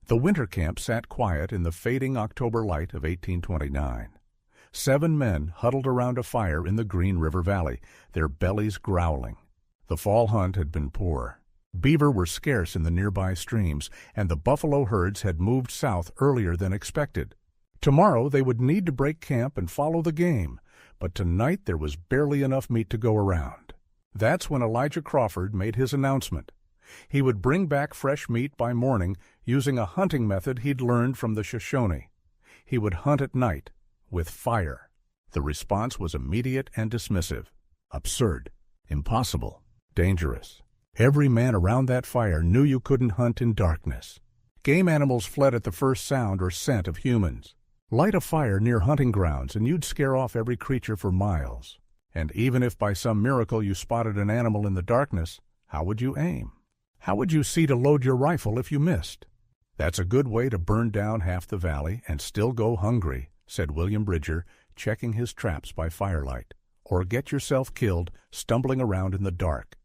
The winter camp sat quiet in the fading October light of 1829. 7 men huddled around a fire in the Green River Valley, their bellies growling. The fall hunt had been poor. Beaver were scarce in the nearby streams, and the buffalo herds had moved south earlier than expected. Tomorrow they would need to break camp and follow the game, but tonight there was barely enough meat to go around. That's when Elijah Crawford made his announcement. He would bring back fresh meat by morning using a hunting method he'd learned from the Shoshone. He would hunt at night, with fire. The response was immediate and dismissive. Absurd. Impossible. Dangerous. Every man around that fire knew you couldn't hunt in darkness. Game animals fled at the first sound or scent of humans. Light a fire near hunting grounds and you'd scare off every creature for miles. And even if by some miracle you spotted an animal in the darkness, how would you aim? How would you see to load your rifle if you missed? That's a good way to burn down half the valley and still go hungry, said William Bridger, checking his traps by firelight, or get yourself killed stumbling around in the dark.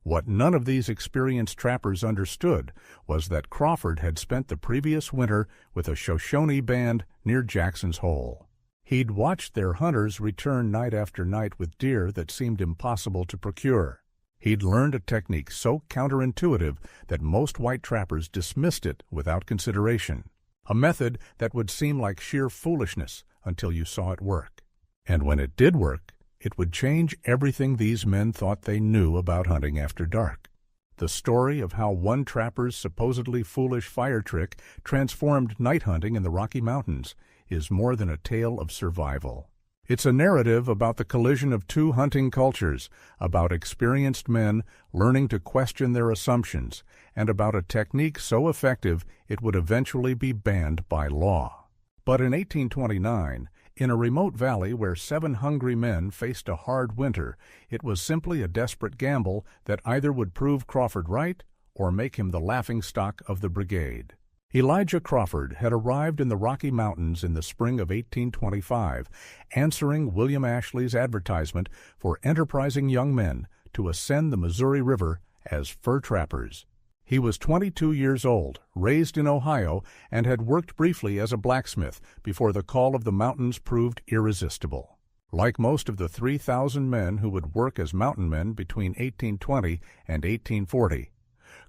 What none of these experienced trappers understood was that Crawford had spent the previous winter with a Shoshone band near Jackson's Hole. He'd watched their hunters return night after night with deer that seemed impossible to procure. He'd learned a technique so counterintuitive that most white trappers dismissed it without consideration. A method that would seem like sheer foolishness until you saw it work. And when it did work, it would change everything these men thought they knew about hunting after dark. The story of how one trapper's supposedly foolish fire trick transformed night hunting in the Rocky Mountains is more than a tale of survival. It's a narrative about the collision of 2 hunting cultures, about experienced men learning to question their assumptions, and about a technique so effective it would eventually be banned by law. But in 1829, in a remote valley where 7 hungry men faced a hard winter, it was simply a desperate gamble that either would prove Crawford right or make him the laughingstock of the brigade. Elijah Crawford had arrived in the Rocky Mountains in the spring of 1825, answering William Ashley's advertisement for enterprising young men to ascend the Missouri River as fur trappers. He was 22 years old, raised in Ohio, and had worked briefly as a blacksmith before the call of the mountains proved irresistible. Like most of the 3,000 men who would work as mountain men between 1820 and 1840,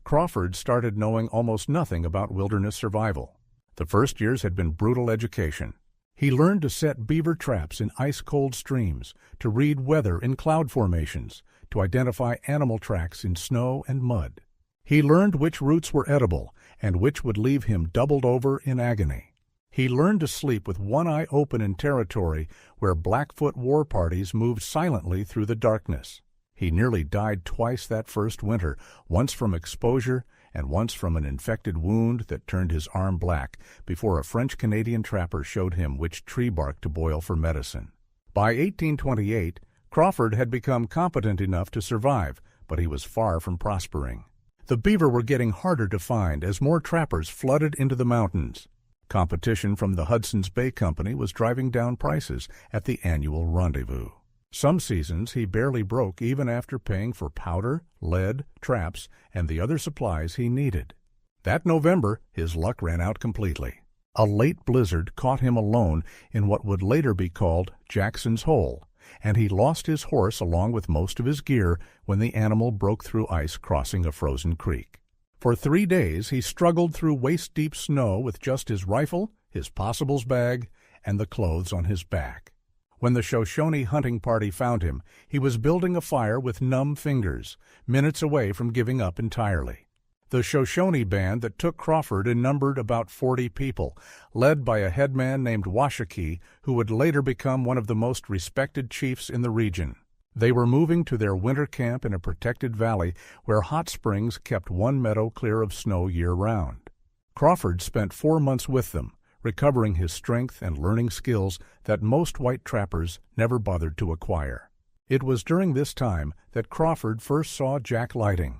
Crawford started knowing almost nothing about wilderness survival. The first years had been brutal education. He learned to set beaver traps in ice-cold streams, to read weather in cloud formations, to identify animal tracks in snow and mud. He learned which roots were edible and which would leave him doubled over in agony. He learned to sleep with one eye open in territory where Blackfoot war parties moved silently through the darkness. He nearly died twice that first winter, once from exposure and once from an infected wound that turned his arm black before a French-Canadian trapper showed him which tree bark to boil for medicine. By 1828, Crawford had become competent enough to survive, but he was far from prospering. The beaver were getting harder to find as more trappers flooded into the mountains. Competition from the Hudson's Bay Company was driving down prices at the annual rendezvous. Some seasons he barely broke even after paying for powder, lead, traps, and the other supplies he needed. That November, his luck ran out completely. A late blizzard caught him alone in what would later be called Jackson's Hole, and he lost his horse along with most of his gear when the animal broke through ice crossing a frozen creek. For 3 days he struggled through waist-deep snow with just his rifle, his possibles bag, and the clothes on his back. When the Shoshone hunting party found him, he was building a fire with numb fingers, minutes away from giving up entirely. The Shoshone band that took Crawford numbered about 40 people, led by a headman named Washakie, who would later become one of the most respected chiefs in the region. They were moving to their winter camp in a protected valley where hot springs kept one meadow clear of snow year-round. Crawford spent 4 months with them, recovering his strength and learning skills that most white trappers never bothered to acquire. It was during this time that Crawford first saw jacklighting.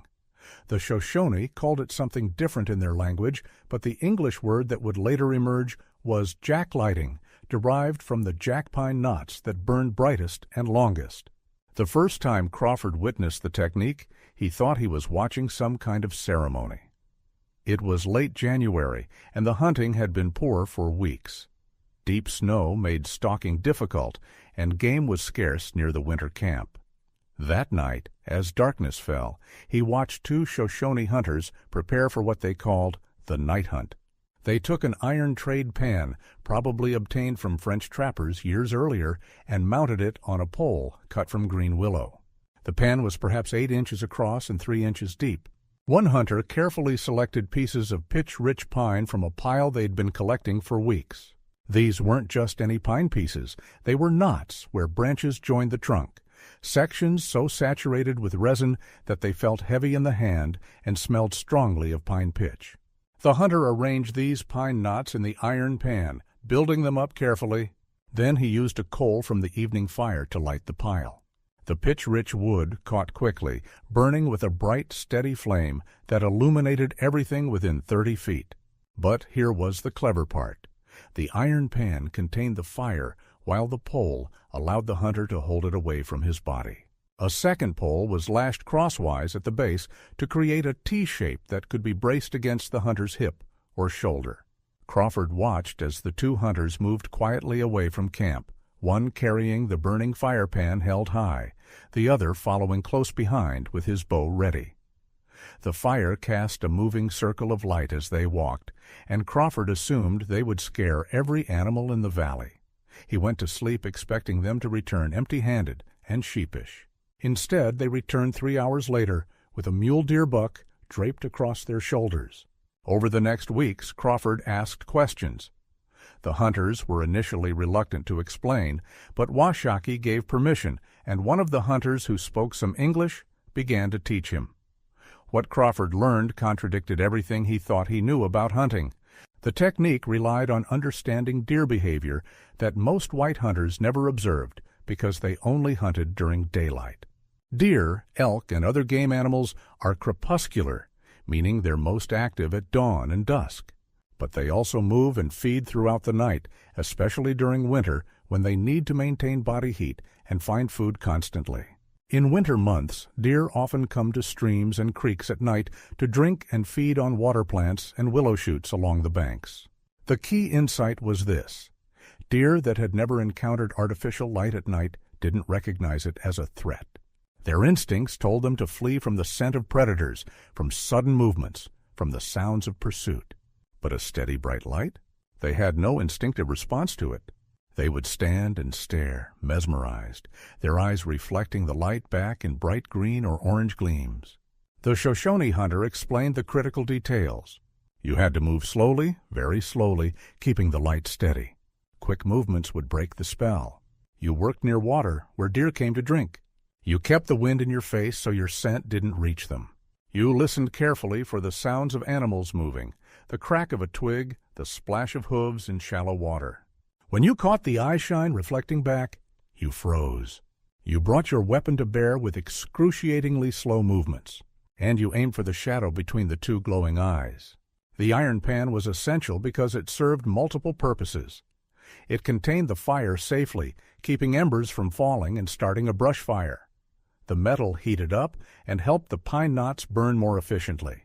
The Shoshone called it something different in their language, but the English word that would later emerge was jacklighting, derived from the jackpine knots that burned brightest and longest. The first time Crawford witnessed the technique, he thought he was watching some kind of ceremony. It was late January, and the hunting had been poor for weeks. Deep snow made stalking difficult, and game was scarce near the winter camp. That night, as darkness fell, he watched two Shoshone hunters prepare for what they called the night hunt. They took an iron trade pan, probably obtained from French trappers years earlier, and mounted it on a pole cut from green willow. The pan was perhaps 8 inches across and 3 inches deep. One hunter carefully selected pieces of pitch-rich pine from a pile they'd been collecting for weeks. These weren't just any pine pieces. They were knots where branches joined the trunk, sections so saturated with resin that they felt heavy in the hand and smelled strongly of pine pitch. The hunter arranged these pine knots in the iron pan, building them up carefully. Then he used a coal from the evening fire to light the pile. The pitch-rich wood caught quickly, burning with a bright, steady flame that illuminated everything within 30 feet. But here was the clever part. The iron pan contained the fire, while the pole allowed the hunter to hold it away from his body. A second pole was lashed crosswise at the base to create a T-shape that could be braced against the hunter's hip or shoulder. Crawford watched as the two hunters moved quietly away from camp, one carrying the burning fire pan held high, the other following close behind with his bow ready. The fire cast a moving circle of light as they walked, and Crawford assumed they would scare every animal in the valley. He went to sleep expecting them to return empty-handed and sheepish. Instead, they returned 3 hours later with a mule deer buck draped across their shoulders. Over the next weeks, Crawford asked questions. The hunters were initially reluctant to explain, but Washakie gave permission, and one of the hunters who spoke some English began to teach him. What Crawford learned contradicted everything he thought he knew about hunting. The technique relied on understanding deer behavior that most white hunters never observed because they only hunted during daylight. Deer, elk, and other game animals are crepuscular, meaning they're most active at dawn and dusk. But they also move and feed throughout the night, especially during winter when they need to maintain body heat and find food constantly. In winter months, deer often come to streams and creeks at night to drink and feed on water plants and willow shoots along the banks. The key insight was this: deer that had never encountered artificial light at night didn't recognize it as a threat. Their instincts told them to flee from the scent of predators, from sudden movements, from the sounds of pursuit. But a steady bright light? They had no instinctive response to it. They would stand and stare, mesmerized, their eyes reflecting the light back in bright green or orange gleams. The Shoshone hunter explained the critical details. You had to move slowly, very slowly, keeping the light steady. Quick movements would break the spell. You worked near water where deer came to drink. You kept the wind in your face so your scent didn't reach them. You listened carefully for the sounds of animals moving, the crack of a twig, the splash of hooves in shallow water. When you caught the eye shine reflecting back, you froze. You brought your weapon to bear with excruciatingly slow movements, and you aimed for the shadow between the two glowing eyes. The iron pan was essential because it served multiple purposes. It contained the fire safely, keeping embers from falling and starting a brush fire. The metal heated up and helped the pine knots burn more efficiently.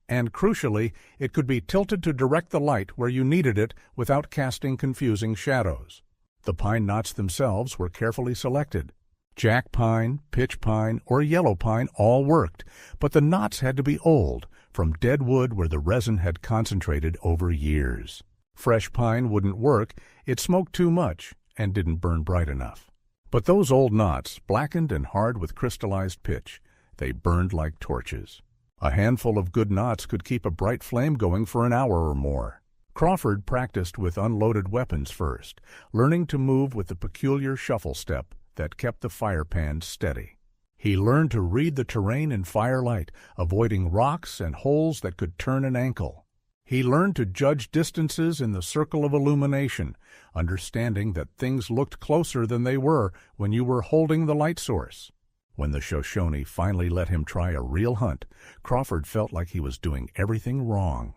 And crucially, it could be tilted to direct the light where you needed it without casting confusing shadows. The pine knots themselves were carefully selected. Jack pine, pitch pine, or yellow pine all worked, but the knots had to be old, from dead wood where the resin had concentrated over years. Fresh pine wouldn't work, it smoked too much and didn't burn bright enough. But those old knots, blackened and hard with crystallized pitch, they burned like torches. A handful of good knots could keep a bright flame going for an hour or more. Crawford practiced with unloaded weapons first, learning to move with the peculiar shuffle step that kept the fire pan steady. He learned to read the terrain in firelight, avoiding rocks and holes that could turn an ankle. He learned to judge distances in the circle of illumination, understanding that things looked closer than they were when you were holding the light source. When the Shoshone finally let him try a real hunt, Crawford felt like he was doing everything wrong.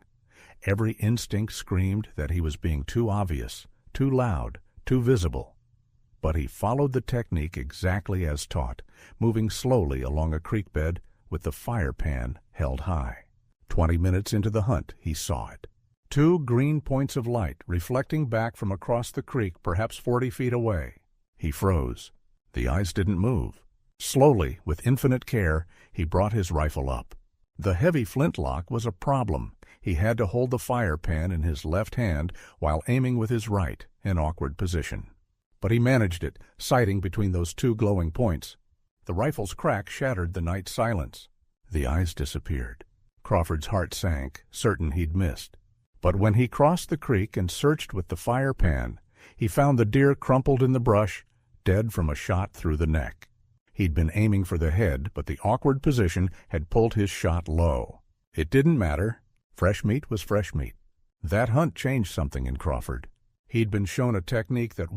Every instinct screamed that he was being too obvious, too loud, too visible. But he followed the technique exactly as taught, moving slowly along a creek bed with the fire pan held high. 20 minutes into the hunt, he saw it. 2 green points of light reflecting back from across the creek, perhaps 40 feet away. He froze. The eyes didn't move. Slowly, with infinite care, he brought his rifle up. The heavy flintlock was a problem. He had to hold the fire pan in his left hand while aiming with his right, an awkward position. But he managed it, sighting between those 2 glowing points. The rifle's crack shattered the night silence. The eyes disappeared. Crawford's heart sank, certain he'd missed. But when he crossed the creek and searched with the fire pan, he found the deer crumpled in the brush, dead from a shot through the neck. He'd been aiming for the head, but the awkward position had pulled his shot low. It didn't matter. Fresh meat was fresh meat. That hunt changed something in Crawford. He'd been shown a technique that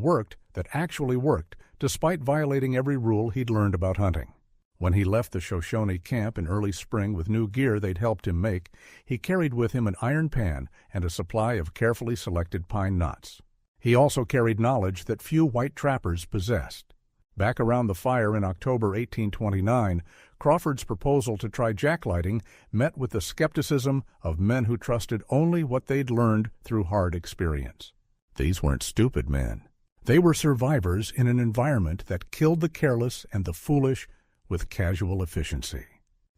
actually worked, despite violating every rule he'd learned about hunting. When he left the Shoshone camp in early spring with new gear they'd helped him make, he carried with him an iron pan and a supply of carefully selected pine knots. He also carried knowledge that few white trappers possessed. Back around the fire in October 1829, Crawford's proposal to try jacklighting met with the skepticism of men who trusted only what they'd learned through hard experience. These weren't stupid men. They were survivors in an environment that killed the careless and the foolish with casual efficiency.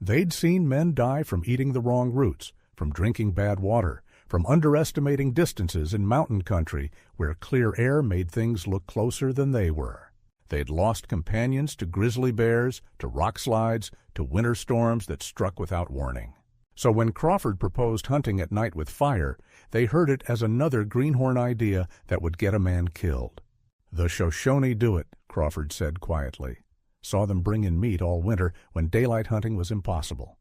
They'd seen men die from eating the wrong roots, from drinking bad water, from underestimating distances in mountain country where clear air made things look closer than they were. They'd lost companions to grizzly bears, to rock slides, to winter storms that struck without warning. So when Crawford proposed hunting at night with fire, they heard it as another greenhorn idea that would get a man killed. "The Shoshone do it," Crawford said quietly. "Saw them bring in meat all winter when daylight hunting was impossible."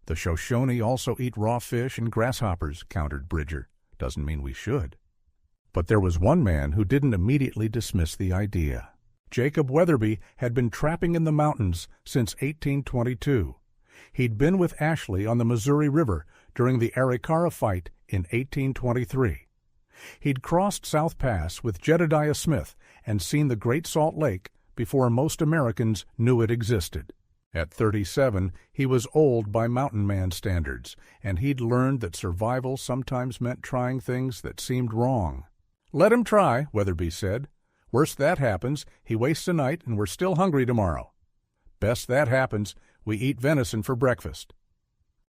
"The Shoshone also eat raw fish and grasshoppers," countered Bridger. "Doesn't mean we should." But there was one man who didn't immediately dismiss the idea. Jacob Weatherby had been trapping in the mountains since 1822. He'd been with Ashley on the Missouri River during the Arikara fight in 1823. He'd crossed South Pass with Jedediah Smith and seen the Great Salt Lake before most Americans knew it existed. At 37, he was old by mountain man standards, and he'd learned that survival sometimes meant trying things that seemed wrong. "Let him try," Weatherby said. "Worst that happens, he wastes a night and we're still hungry tomorrow. Best that happens, we eat venison for breakfast."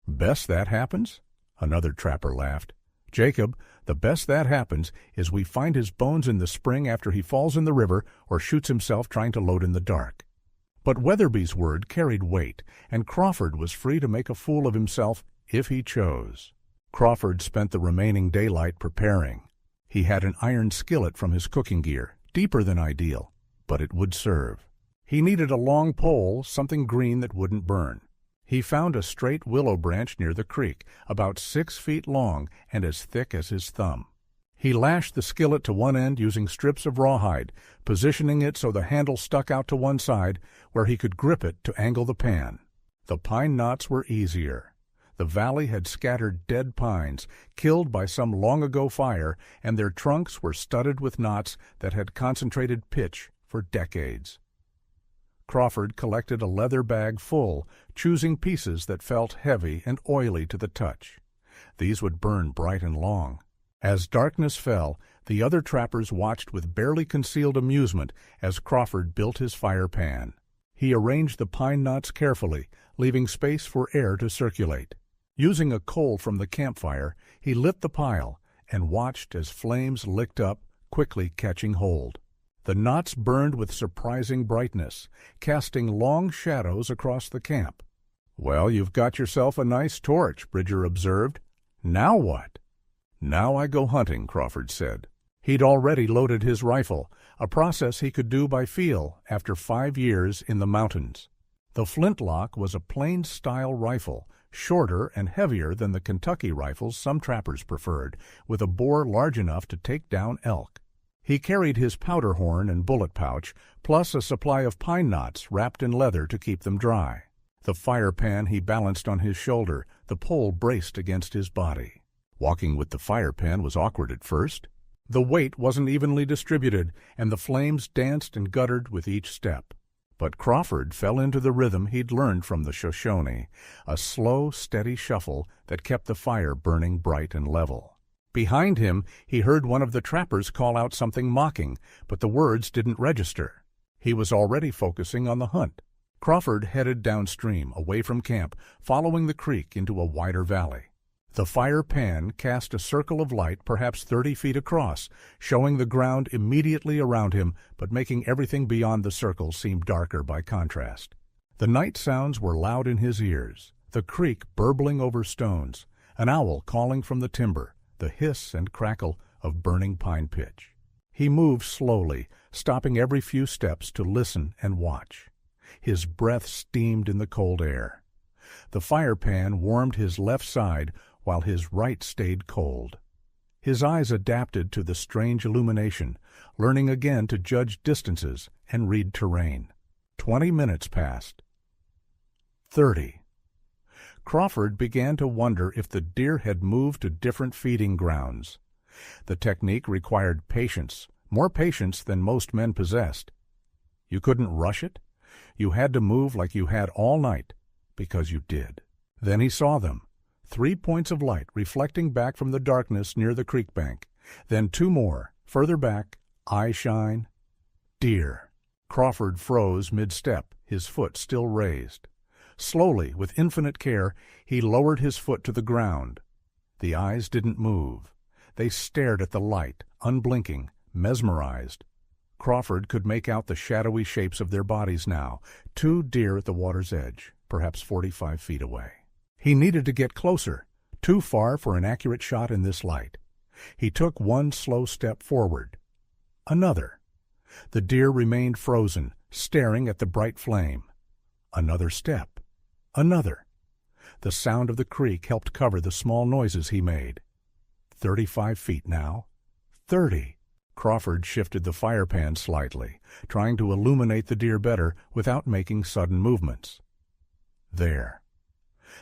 "Best that happens?" Another trapper laughed. "Jacob, the best that happens is we find his bones in the spring after he falls in the river or shoots himself trying to load in the dark." But Weatherby's word carried weight, and Crawford was free to make a fool of himself if he chose. Crawford spent the remaining daylight preparing. He had an iron skillet from his cooking gear, deeper than ideal, but it would serve. He needed a long pole, something green that wouldn't burn. He found a straight willow branch near the creek, about 6 feet long and as thick as his thumb. He lashed the skillet to one end using strips of rawhide, positioning it so the handle stuck out to one side where he could grip it to angle the pan. The pine knots were easier. The valley had scattered dead pines, killed by some long-ago fire, and their trunks were studded with knots that had concentrated pitch for decades. Crawford collected a leather bag full, choosing pieces that felt heavy and oily to the touch. These would burn bright and long. As darkness fell, the other trappers watched with barely concealed amusement as Crawford built his fire pan. He arranged the pine knots carefully, leaving space for air to circulate. Using a coal from the campfire, he lit the pile and watched as flames licked up, quickly catching hold. The knots burned with surprising brightness, casting long shadows across the camp. "Well, you've got yourself a nice torch," Bridger observed. "Now what?" "Now I go hunting," Crawford said. He'd already loaded his rifle, a process he could do by feel after 5 years in the mountains. The flintlock was a plain-style rifle, shorter and heavier than the Kentucky rifles some trappers preferred, with a bore large enough to take down elk. He carried his powder horn and bullet pouch, plus a supply of pine knots wrapped in leather to keep them dry. The fire pan he balanced on his shoulder, the pole braced against his body. Walking with the fire pan was awkward at first. The weight wasn't evenly distributed, and the flames danced and guttered with each step. But Crawford fell into the rhythm he'd learned from the Shoshone, a slow, steady shuffle that kept the fire burning bright and level. Behind him, he heard one of the trappers call out something mocking, but the words didn't register. He was already focusing on the hunt. Crawford headed downstream, away from camp, following the creek into a wider valley. The fire pan cast a circle of light perhaps 30 feet across, showing the ground immediately around him, but making everything beyond the circle seem darker by contrast. The night sounds were loud in his ears, the creek burbling over stones, an owl calling from the timber, the hiss and crackle of burning pine pitch. He moved slowly, stopping every few steps to listen and watch. His breath steamed in the cold air. The fire pan warmed his left side while his right stayed cold. His eyes adapted to the strange illumination, learning again to judge distances and read terrain. 20 minutes passed. 30. Crawford began to wonder if the deer had moved to different feeding grounds. The technique required patience, more patience than most men possessed. You couldn't rush it. You had to move like you had all night, because you did. Then he saw them, 3 points of light reflecting back from the darkness near the creek bank. Then 2 more, further back, eye shine. Deer. Crawford froze mid-step, his foot still raised. Slowly, with infinite care, he lowered his foot to the ground. The eyes didn't move. They stared at the light, unblinking, mesmerized. Crawford could make out the shadowy shapes of their bodies now, 2 deer at the water's edge, perhaps 45 feet away. He needed to get closer, too far for an accurate shot in this light. He took 1 slow step forward. Another. The deer remained frozen, staring at the bright flame. Another step. Another. The sound of the creek helped cover the small noises he made. 35 feet now. 30. Crawford shifted the fire pan slightly, trying to illuminate the deer better without making sudden movements. There.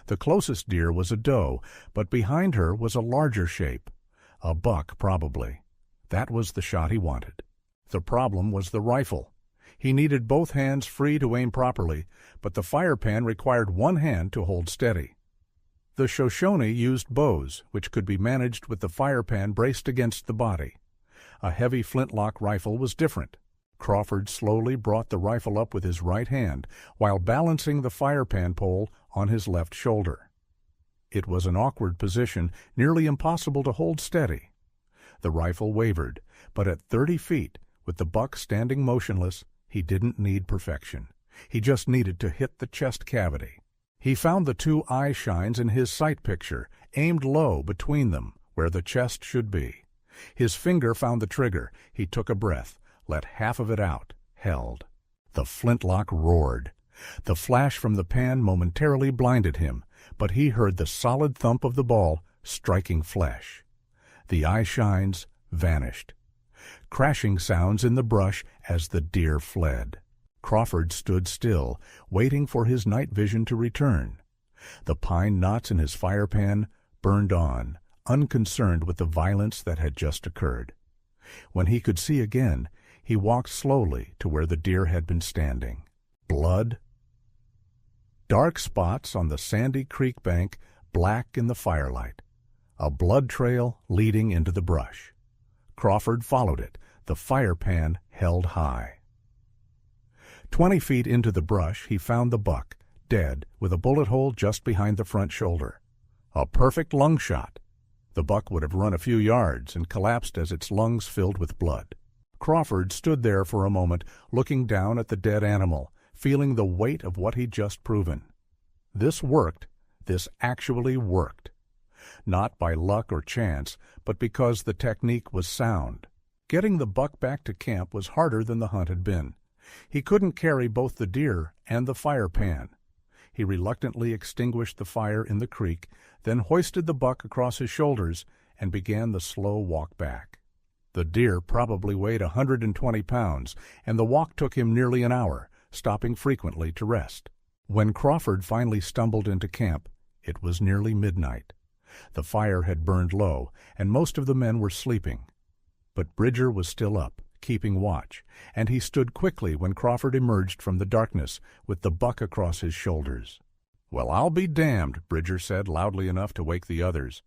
The closest deer was a doe, but behind her was a larger shape. A buck, probably. That was the shot he wanted. The problem was the rifle. He needed both hands free to aim properly, but the fire pan required 1 hand to hold steady. The Shoshone used bows, which could be managed with the fire pan braced against the body. A heavy flintlock rifle was different. Crawford slowly brought the rifle up with his right hand, while balancing the fire pan pole on his left shoulder. It was an awkward position, nearly impossible to hold steady. The rifle wavered, but at 30 feet, with the buck standing motionless, he didn't need perfection. He just needed to hit the chest cavity. He found the 2 eye shines in his sight picture, aimed low between them, where the chest should be. His finger found the trigger. He took a breath, let half of it out, held. The flintlock roared. The flash from the pan momentarily blinded him, but he heard the solid thump of the ball striking flesh. The eye shines vanished. Crashing sounds in the brush as the deer fled. Crawford stood still, waiting for his night vision to return. The pine knots in his fire pan burned on, unconcerned with the violence that had just occurred. When he could see again, he walked slowly to where the deer had been standing. Blood. Dark spots on the sandy creek bank, black in the firelight. A blood trail leading into the brush. Crawford followed it, the fire pan held high. 20 feet into the brush, he found the buck, dead, with a bullet hole just behind the front shoulder. A perfect lung shot. The buck would have run a few yards and collapsed as its lungs filled with blood. Crawford stood there for a moment, looking down at the dead animal, feeling the weight of what he'd just proven. This worked. This actually worked. Not by luck or chance, but because the technique was sound. Getting the buck back to camp was harder than the hunt had been. He couldn't carry both the deer and the fire pan. He reluctantly extinguished the fire in the creek, then hoisted the buck across his shoulders and began the slow walk back. The deer probably weighed 120 pounds, and the walk took him nearly an hour, stopping frequently to rest. When Crawford finally stumbled into camp, it was nearly midnight. The fire had burned low, and most of the men were sleeping. But Bridger was still up, keeping watch, and he stood quickly when Crawford emerged from the darkness with the buck across his shoulders. "Well, I'll be damned," Bridger said loudly enough to wake the others.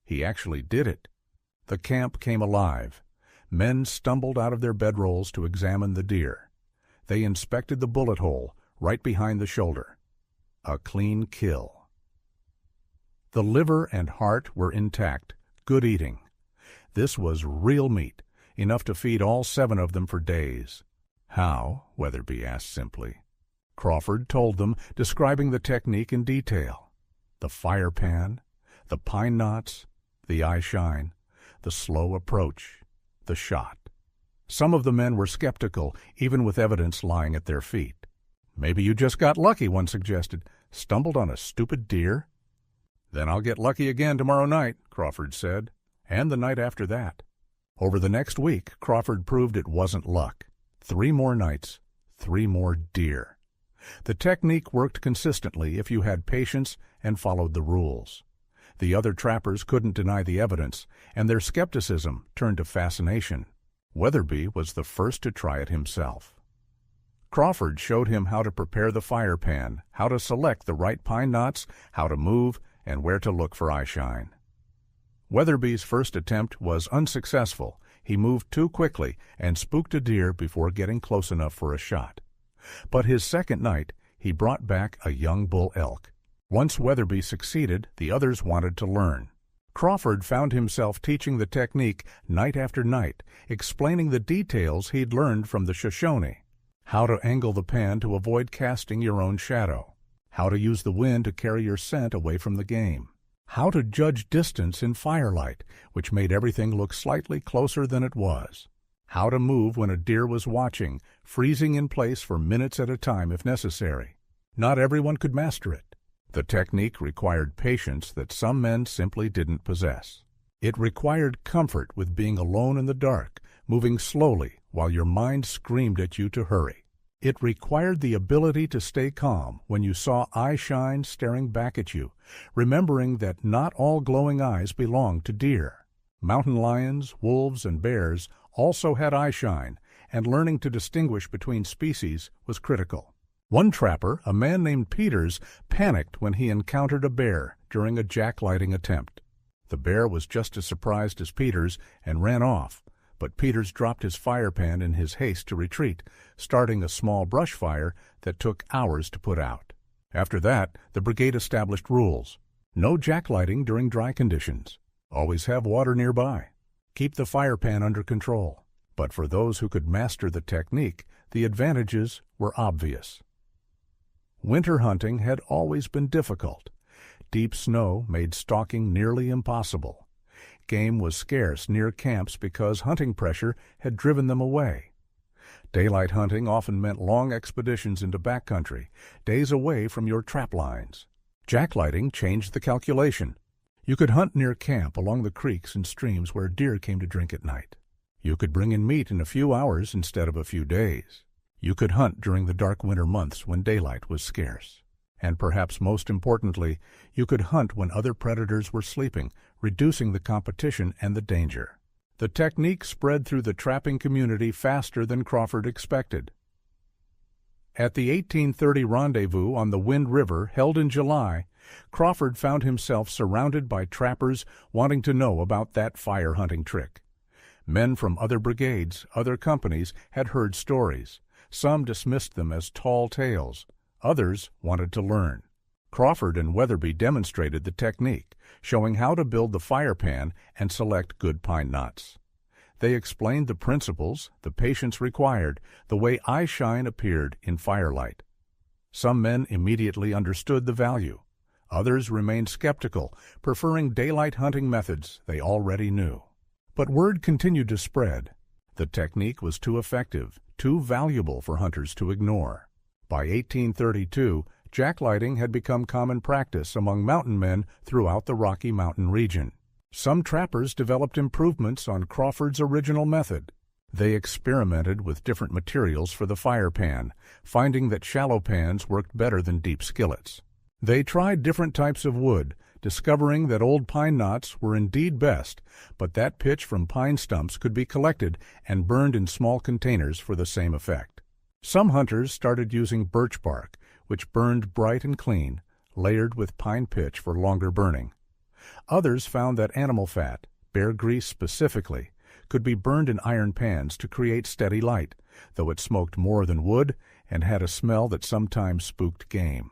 He actually did it. The camp came alive. Men stumbled out of their bedrolls to examine the deer. They inspected the bullet hole right behind the shoulder. A clean kill. The liver and heart were intact, good eating. This was real meat, enough to feed all 7 of them for days. How? Weatherby asked simply. Crawford told them, describing the technique in detail. The fire pan, the pine knots, the eye shine, the slow approach, the shot. Some of the men were skeptical, even with evidence lying at their feet. "Maybe you just got lucky," one suggested. "Stumbled on a stupid deer?" "Then I'll get lucky again tomorrow night," Crawford said, and the night after that. Over the next week, Crawford proved it wasn't luck. 3 more nights, 3 more deer. The technique worked consistently if you had patience and followed the rules. The other trappers couldn't deny the evidence, and their skepticism turned to fascination. Weatherby was the first to try it himself. Crawford showed him how to prepare the fire pan, how to select the right pine knots, how to move, and where to look for eye shine. Weatherby's first attempt was unsuccessful. He moved too quickly and spooked a deer before getting close enough for a shot. But his second night, he brought back a young bull elk. Once Weatherby succeeded, the others wanted to learn. Crawford found himself teaching the technique night after night, explaining the details he'd learned from the Shoshone. How to angle the pan to avoid casting your own shadow. How to use the wind to carry your scent away from the game. How to judge distance in firelight, which made everything look slightly closer than it was. How to move when a deer was watching, freezing in place for minutes at a time if necessary. Not everyone could master it. The technique required patience that some men simply didn't possess. It required comfort with being alone in the dark, moving slowly while your mind screamed at you to hurry. It required the ability to stay calm when you saw eye shine staring back at you, remembering that not all glowing eyes belonged to deer. Mountain lions, wolves, and bears also had eye shine, and learning to distinguish between species was critical. One trapper, a man named Peters, panicked when he encountered a bear during a jacklighting attempt. The bear was just as surprised as Peters and ran off, but Peters dropped his fire pan in his haste to retreat, starting a small brush fire that took hours to put out. After that, the brigade established rules. No jacklighting during dry conditions. Always have water nearby. Keep the fire pan under control. But for those who could master the technique, the advantages were obvious. Winter hunting had always been difficult. Deep snow made stalking nearly impossible. Game was scarce near camps because hunting pressure had driven them away. Daylight hunting often meant long expeditions into backcountry, days away from your trap lines. Jacklighting changed the calculation. You could hunt near camp along the creeks and streams where deer came to drink at night. You could bring in meat in a few hours instead of a few days. You could hunt during the dark winter months when daylight was scarce. And perhaps most importantly, you could hunt when other predators were sleeping, reducing the competition and the danger. The technique spread through the trapping community faster than Crawford expected. At the 1830 rendezvous on the Wind River, held in July, Crawford found himself surrounded by trappers wanting to know about that fire hunting trick. Men from other brigades, other companies, had heard stories. Some dismissed them as tall tales. Others wanted to learn. Crawford and Weatherby demonstrated the technique, showing how to build the fire pan and select good pine knots. They explained the principles, the patience required, the way eye shine appeared in firelight. Some men immediately understood the value. Others remained skeptical, preferring daylight hunting methods they already knew. But word continued to spread. The technique was too effective, too valuable for hunters to ignore. By 1832, jacklighting had become common practice among mountain men throughout the Rocky Mountain region. Some trappers developed improvements on Crawford's original method. They experimented with different materials for the fire pan, finding that shallow pans worked better than deep skillets. They tried different types of wood, discovering that old pine knots were indeed best, but that pitch from pine stumps could be collected and burned in small containers for the same effect. Some hunters started using birch bark, which burned bright and clean, layered with pine pitch for longer burning. Others found that animal fat, bear grease specifically, could be burned in iron pans to create steady light, though it smoked more than wood and had a smell that sometimes spooked game.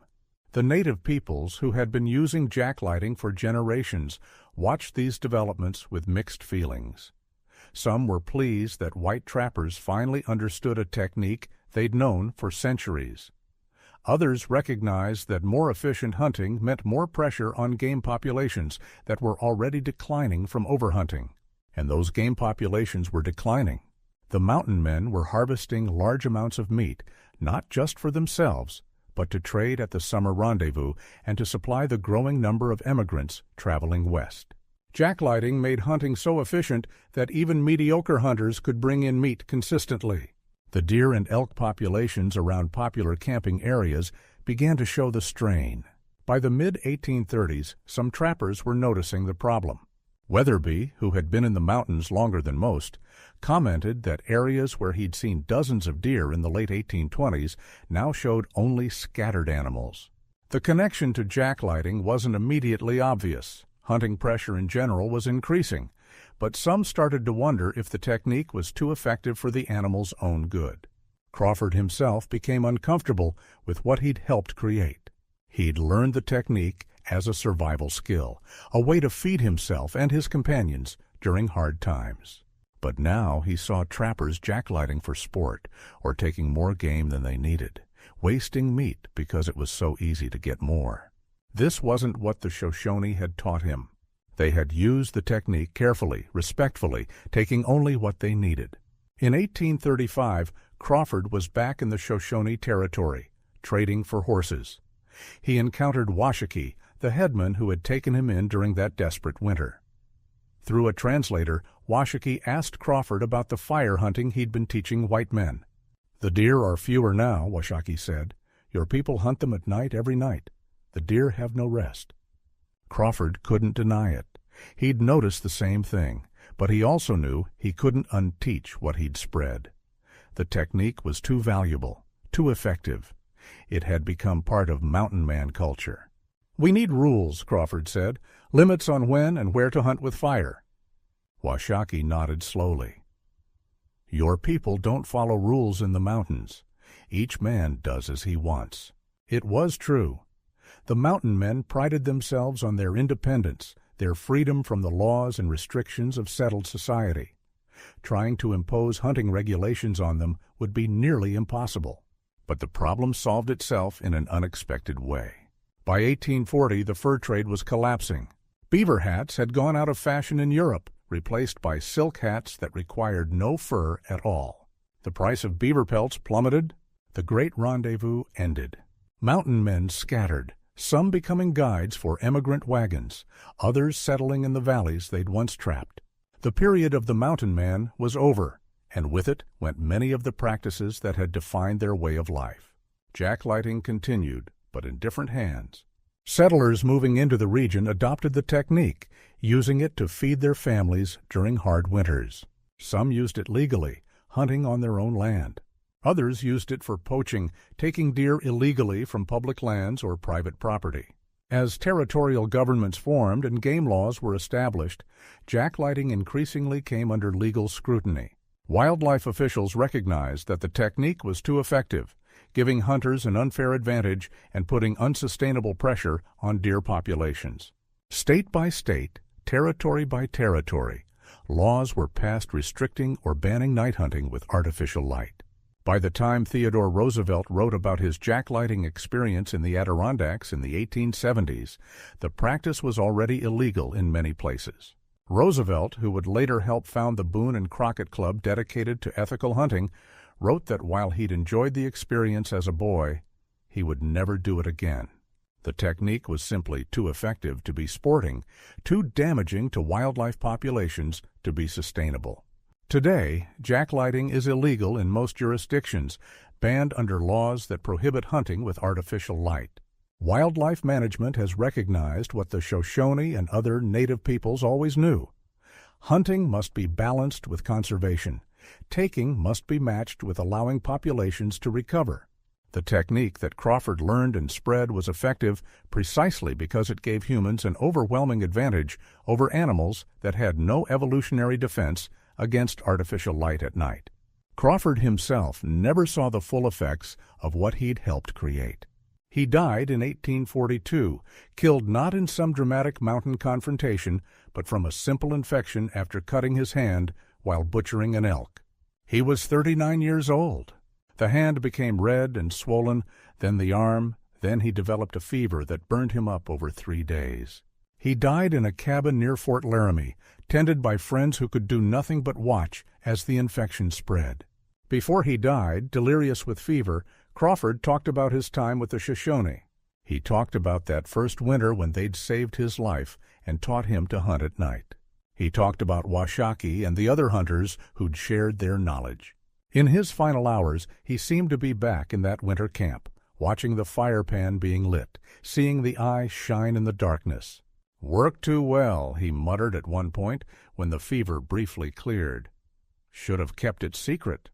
The native peoples, who had been using jacklighting for generations, watched these developments with mixed feelings. Some were pleased that white trappers finally understood a technique they'd known for centuries. Others recognized that more efficient hunting meant more pressure on game populations that were already declining from overhunting. And those game populations were declining. The mountain men were harvesting large amounts of meat, not just for themselves, but to trade at the summer rendezvous and to supply the growing number of emigrants traveling west. Jacklighting made hunting so efficient that even mediocre hunters could bring in meat consistently. The deer and elk populations around popular camping areas began to show the strain. By the mid-1830s, some trappers were noticing the problem. Weatherby, who had been in the mountains longer than most, commented that areas where he'd seen dozens of deer in the late 1820s now showed only scattered animals. The connection to jacklighting wasn't immediately obvious. Hunting pressure in general was increasing, but some started to wonder if the technique was too effective for the animal's own good. Crawford himself became uncomfortable with what he'd helped create. He'd learned the technique as a survival skill, a way to feed himself and his companions during hard times. But now he saw trappers jacklighting for sport or taking more game than they needed, wasting meat because it was so easy to get more. This wasn't what the Shoshone had taught him. They had used the technique carefully, respectfully, taking only what they needed. In 1835, Crawford was back in the Shoshone territory, trading for horses. He encountered Washakie, the headman who had taken him in during that desperate winter. Through a translator, Washakie asked Crawford about the fire hunting he'd been teaching white men. "The deer are fewer now," Washakie said. "Your people hunt them at night every night. The deer have no rest." Crawford couldn't deny it. He'd noticed the same thing, but he also knew he couldn't unteach what he'd spread. The technique was too valuable, too effective. It had become part of mountain man culture. "We need rules," Crawford said, "limits on when and where to hunt with fire." Washakie nodded slowly. "Your people don't follow rules in the mountains. Each man does as he wants." It was true. The mountain men prided themselves on their independence, their freedom from the laws and restrictions of settled society. Trying to impose hunting regulations on them would be nearly impossible. But the problem solved itself in an unexpected way. By 1840, the fur trade was collapsing. Beaver hats had gone out of fashion in Europe, replaced by silk hats that required no fur at all. The price of beaver pelts plummeted. The great rendezvous ended. Mountain men scattered, some becoming guides for emigrant wagons, others settling in the valleys they'd once trapped. The period of the mountain man was over, and with it went many of the practices that had defined their way of life. Jacklighting continued, but in different hands. Settlers moving into the region adopted the technique, using it to feed their families during hard winters. Some used it legally, hunting on their own land. Others used it for poaching, taking deer illegally from public lands or private property. As territorial governments formed and game laws were established, jacklighting increasingly came under legal scrutiny. Wildlife officials recognized that the technique was too effective, giving hunters an unfair advantage and putting unsustainable pressure on deer populations. State by state, territory by territory, laws were passed restricting or banning night hunting with artificial light. By the time Theodore Roosevelt wrote about his jacklighting experience in the Adirondacks in the 1870s, the practice was already illegal in many places. Roosevelt, who would later help found the Boone and Crockett Club dedicated to ethical hunting, wrote that while he'd enjoyed the experience as a boy, he would never do it again. The technique was simply too effective to be sporting, too damaging to wildlife populations to be sustainable. Today, jacklighting is illegal in most jurisdictions, banned under laws that prohibit hunting with artificial light. Wildlife management has recognized what the Shoshone and other native peoples always knew. Hunting must be balanced with conservation. Taking must be matched with allowing populations to recover. The technique that Crawford learned and spread was effective precisely because it gave humans an overwhelming advantage over animals that had no evolutionary defense against artificial light at night. Crawford himself never saw the full effects of what he'd helped create. He died in 1842, killed not in some dramatic mountain confrontation, but from a simple infection after cutting his hand while butchering an elk. He was 39 years old. The hand became red and swollen, then the arm, then he developed a fever that burned him up over 3 days. He died in a cabin near Fort Laramie, tended by friends who could do nothing but watch as the infection spread. Before he died, delirious with fever, Crawford talked about his time with the Shoshone. He talked about that first winter when they'd saved his life and taught him to hunt at night. He talked about Washakie and the other hunters who'd shared their knowledge. In his final hours, he seemed to be back in that winter camp, watching the fire pan being lit, seeing the eye shine in the darkness. "Worked too well," he muttered at one point when the fever briefly cleared. "Should have kept it secret."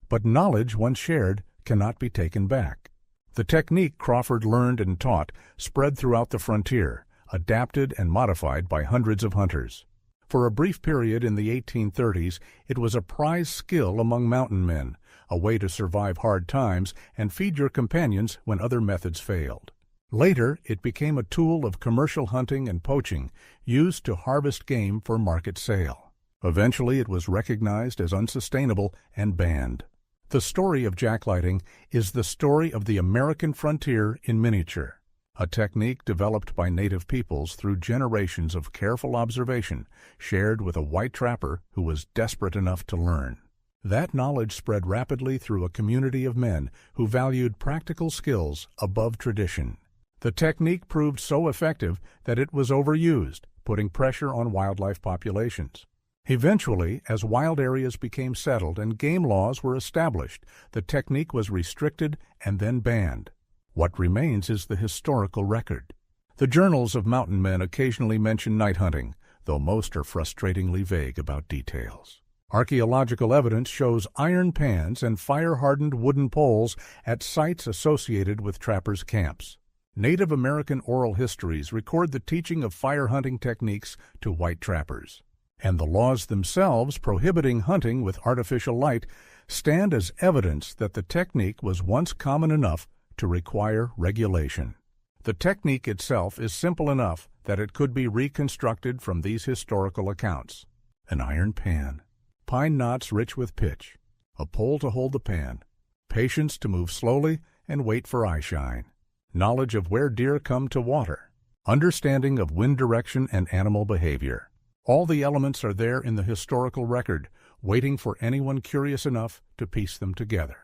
But knowledge once shared cannot be taken back. The technique Crawford learned and taught spread throughout the frontier, adapted and modified by hundreds of hunters. For a brief period in the 1830s, it was a prized skill among mountain men, a way to survive hard times and feed your companions when other methods failed. Later, it became a tool of commercial hunting and poaching, used to harvest game for market sale. Eventually, it was recognized as unsustainable and banned. The story of jacklighting is the story of the American frontier in miniature, a technique developed by native peoples through generations of careful observation, shared with a white trapper who was desperate enough to learn. That knowledge spread rapidly through a community of men who valued practical skills above tradition. The technique proved so effective that it was overused, putting pressure on wildlife populations. Eventually, as wild areas became settled and game laws were established, the technique was restricted and then banned. What remains is the historical record. The journals of mountain men occasionally mention night hunting, though most are frustratingly vague about details. Archaeological evidence shows iron pans and fire-hardened wooden poles at sites associated with trappers' camps. Native American oral histories record the teaching of fire hunting techniques to white trappers. And the laws themselves prohibiting hunting with artificial light stand as evidence that the technique was once common enough to require regulation. The technique itself is simple enough that it could be reconstructed from these historical accounts. An iron pan, pine knots rich with pitch, a pole to hold the pan, patience to move slowly and wait for eyeshine, knowledge of where deer come to water, understanding of wind direction and animal behavior. All the elements are there in the historical record, waiting for anyone curious enough to piece them together.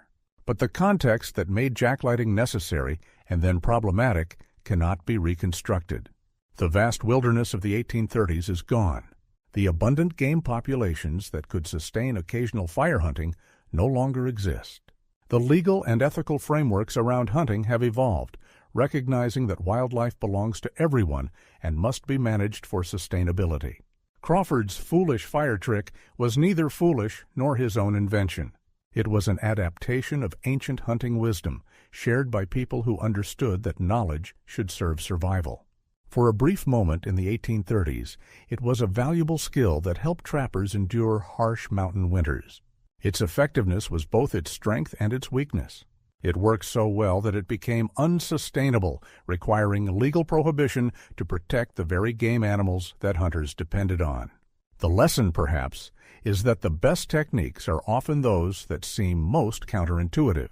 But the context that made jacklighting necessary and then problematic cannot be reconstructed. The vast wilderness of the 1830s is gone. The abundant game populations that could sustain occasional fire hunting no longer exist. The legal and ethical frameworks around hunting have evolved, recognizing that wildlife belongs to everyone and must be managed for sustainability. Crawford's foolish fire trick was neither foolish nor his own invention. It was an adaptation of ancient hunting wisdom, shared by people who understood that knowledge should serve survival. For a brief moment in the 1830s, it was a valuable skill that helped trappers endure harsh mountain winters. Its effectiveness was both its strength and its weakness. It worked so well that it became unsustainable, requiring legal prohibition to protect the very game animals that hunters depended on. The lesson, perhaps, is that the best techniques are often those that seem most counterintuitive.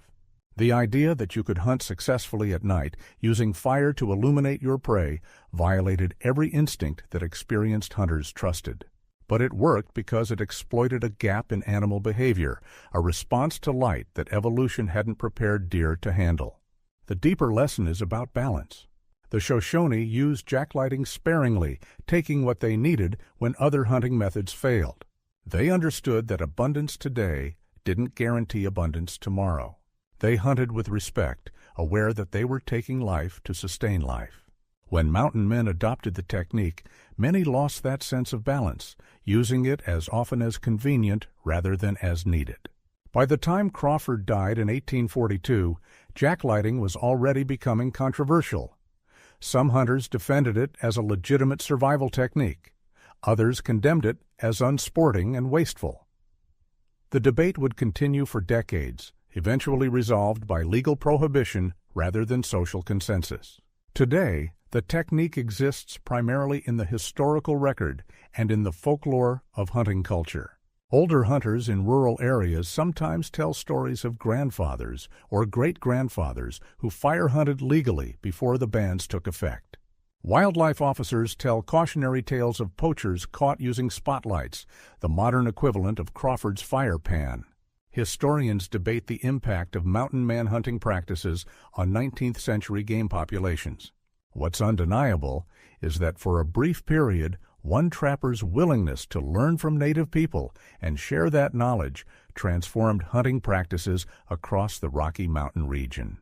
The idea that you could hunt successfully at night using fire to illuminate your prey violated every instinct that experienced hunters trusted. But it worked because it exploited a gap in animal behavior, a response to light that evolution hadn't prepared deer to handle. The deeper lesson is about balance. The Shoshone used jacklighting sparingly, taking what they needed when other hunting methods failed. They understood that abundance today didn't guarantee abundance tomorrow. They hunted with respect, aware that they were taking life to sustain life. When mountain men adopted the technique, many lost that sense of balance, using it as often as convenient rather than as needed. By the time Crawford died in 1842, jacklighting was already becoming controversial. Some hunters defended it as a legitimate survival technique. Others condemned it as unsporting and wasteful. The debate would continue for decades, eventually resolved by legal prohibition rather than social consensus. Today, the technique exists primarily in the historical record and in the folklore of hunting culture. Older hunters in rural areas sometimes tell stories of grandfathers or great-grandfathers who fire hunted legally before the bans took effect. Wildlife officers tell cautionary tales of poachers caught using spotlights, the modern equivalent of Crawford's fire pan. Historians debate the impact of mountain man hunting practices on 19th century game populations. What's undeniable is that for a brief period, one trapper's willingness to learn from native people and share that knowledge transformed hunting practices across the Rocky Mountain region.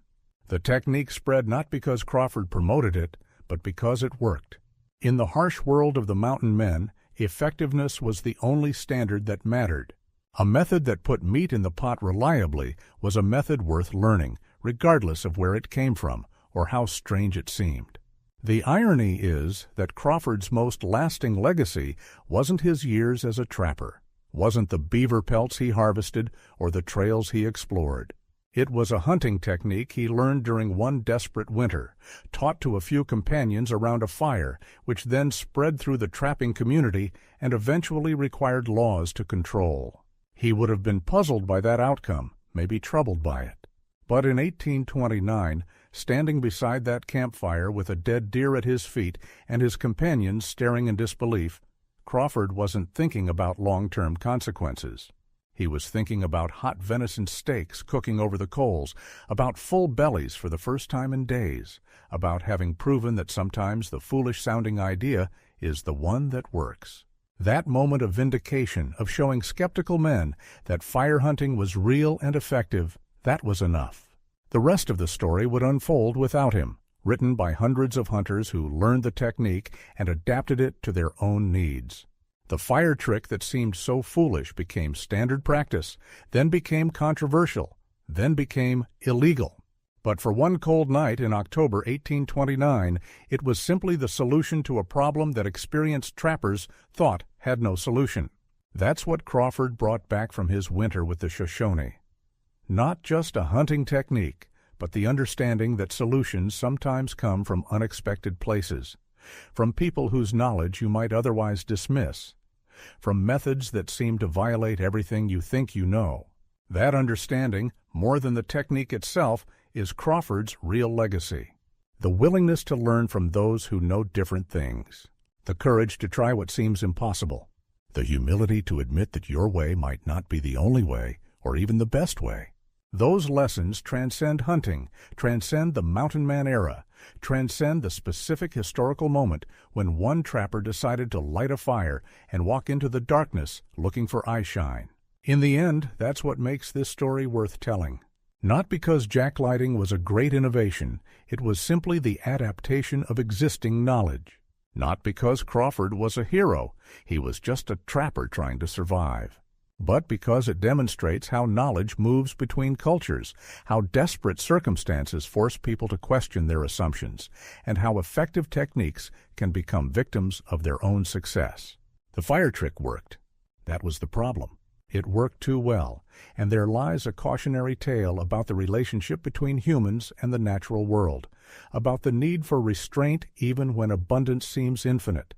The technique spread not because Crawford promoted it, but because it worked. In the harsh world of the mountain men, effectiveness was the only standard that mattered. A method that put meat in the pot reliably was a method worth learning, regardless of where it came from or how strange it seemed. The irony is that Crawford's most lasting legacy wasn't his years as a trapper, wasn't the beaver pelts he harvested or the trails he explored. It was a hunting technique he learned during one desperate winter, taught to a few companions around a fire, which then spread through the trapping community and eventually required laws to control. He would have been puzzled by that outcome, maybe troubled by it. But in 1829, standing beside that campfire with a dead deer at his feet and his companions staring in disbelief, Crawford wasn't thinking about long-term consequences. He was thinking about hot venison steaks cooking over the coals, about full bellies for the first time in days, about having proven that sometimes the foolish-sounding idea is the one that works. That moment of vindication, of showing skeptical men that fire hunting was real and effective, that was enough. The rest of the story would unfold without him, written by hundreds of hunters who learned the technique and adapted it to their own needs. The fire trick that seemed so foolish became standard practice, then became controversial, then became illegal. But for one cold night in October 1829, it was simply the solution to a problem that experienced trappers thought had no solution. That's what Crawford brought back from his winter with the Shoshone. Not just a hunting technique, but the understanding that solutions sometimes come from unexpected places, from people whose knowledge you might otherwise dismiss, from methods that seem to violate everything you think you know. That understanding, more than the technique itself, is Crawford's real legacy. The willingness to learn from those who know different things, the courage to try what seems impossible, the humility to admit that your way might not be the only way or even the best way. Those lessons transcend hunting, transcend the mountain man era, transcend the specific historical moment when one trapper decided to light a fire and walk into the darkness looking for eyeshine. In the end, that's what makes this story worth telling. Not because jacklighting was a great innovation, it was simply the adaptation of existing knowledge. Not because Crawford was a hero, he was just a trapper trying to survive. But because it demonstrates how knowledge moves between cultures, how desperate circumstances force people to question their assumptions, and how effective techniques can become victims of their own success. The fire trick worked. That was the problem. It worked too well, and there lies a cautionary tale about the relationship between humans and the natural world, about the need for restraint even when abundance seems infinite,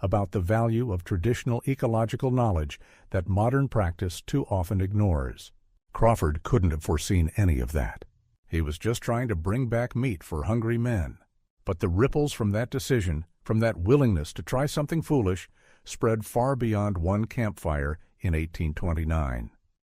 about the value of traditional ecological knowledge that modern practice too often ignores. Crawford couldn't have foreseen any of that. He was just trying to bring back meat for hungry men. But the ripples from that decision, from that willingness to try something foolish, spread far beyond one campfire in 1829.